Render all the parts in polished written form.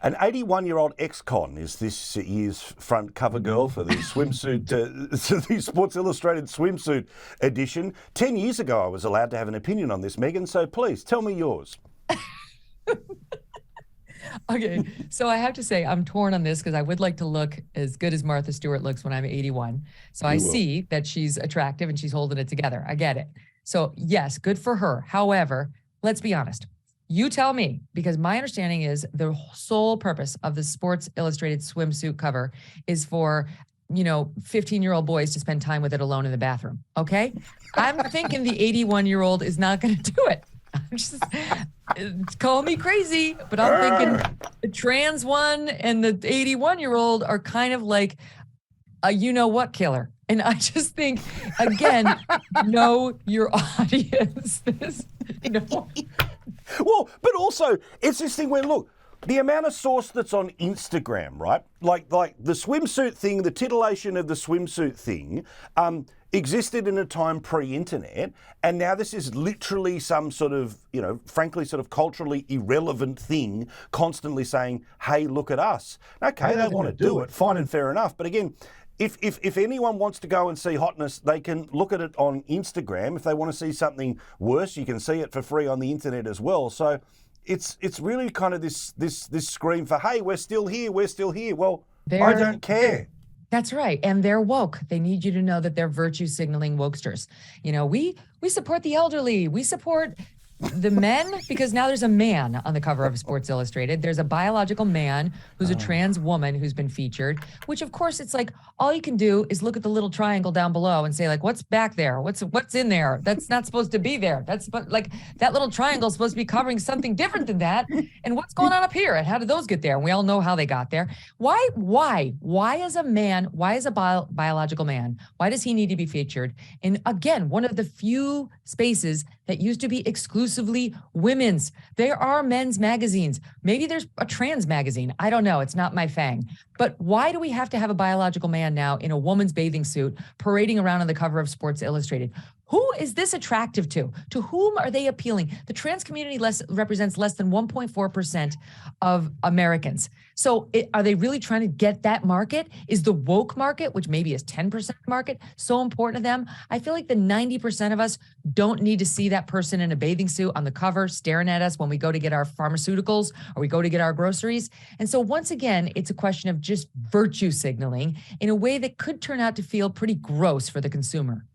An 81-year-old ex-con is this year's front cover girl for the swimsuit, the Sports Illustrated swimsuit edition. 10 years ago, I was allowed to have an opinion on this, Megyn, so please tell me yours. Okay, so I have to say I'm torn on this because I would like to look as good as Martha Stewart looks when I'm 81. So I see that she's attractive and she's holding it together. I get it. So yes, good for her. However, let's be honest. You tell me, because my understanding is the sole purpose of the Sports Illustrated swimsuit cover is for, 15-year-old boys to spend time with it alone in the bathroom. Okay? I'm thinking the 81-year-old is not going to do it. I'm just, call me crazy, but I'm thinking the trans one and the 81-year-old are kind of like a you-know-what killer. And I just think, again, know your audience. Well, but also, it's this thing where, look, the amount of sauce that's on Instagram, right? Like the swimsuit thing, the titillation of the swimsuit thing, existed in a time pre-internet, and now this is literally some sort of, frankly, sort of culturally irrelevant thing, constantly saying, hey, look at us. Okay, they want to do it, fine and fair enough. But again, if anyone wants to go and see hotness, they can look at it on Instagram. If they want to see something worse, you can see it for free on the internet as well. So it's really kind of this scream for, hey, we're still here, we're still here. Well, I don't care. That's right. And they're woke. They need you to know that they're virtue signaling wokesters. We support the elderly. We support the men, because now there's a man on the cover of Sports Illustrated. There's a biological man who's a trans woman who's been featured, which of course it's like, all you can do is look at the little triangle down below and say, like, what's back there? What's in there? That's not supposed to be there. Like that little triangle is supposed to be covering something different than that. And what's going on up here? And how did those get there? And we all know how they got there. Why is a man, why is a biological man, why does he need to be featured in, again, one of the few spaces that used to be exclusively women's? There are men's magazines. Maybe there's a trans magazine. I don't know. It's not my fang. But why do we have to have a biological man now in a woman's bathing suit parading around on the cover of Sports Illustrated? Who is this attractive to? To whom are they appealing? The trans community represents less than 1.4% of Americans. So are they really trying to get that market? Is the woke market, which maybe is 10% market, so important to them? I feel like the 90% of us don't need to see that person in a bathing suit on the cover staring at us when we go to get our pharmaceuticals or we go to get our groceries. And so once again, it's a question of just virtue signaling in a way that could turn out to feel pretty gross for the consumer.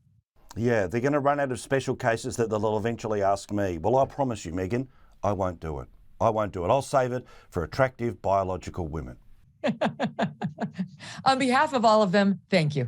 Yeah, they're going to run out of special cases that they'll eventually ask me. Well, I promise you, Megyn, I won't do it. I won't do it. I'll save it for attractive biological women. On behalf of all of them, thank you.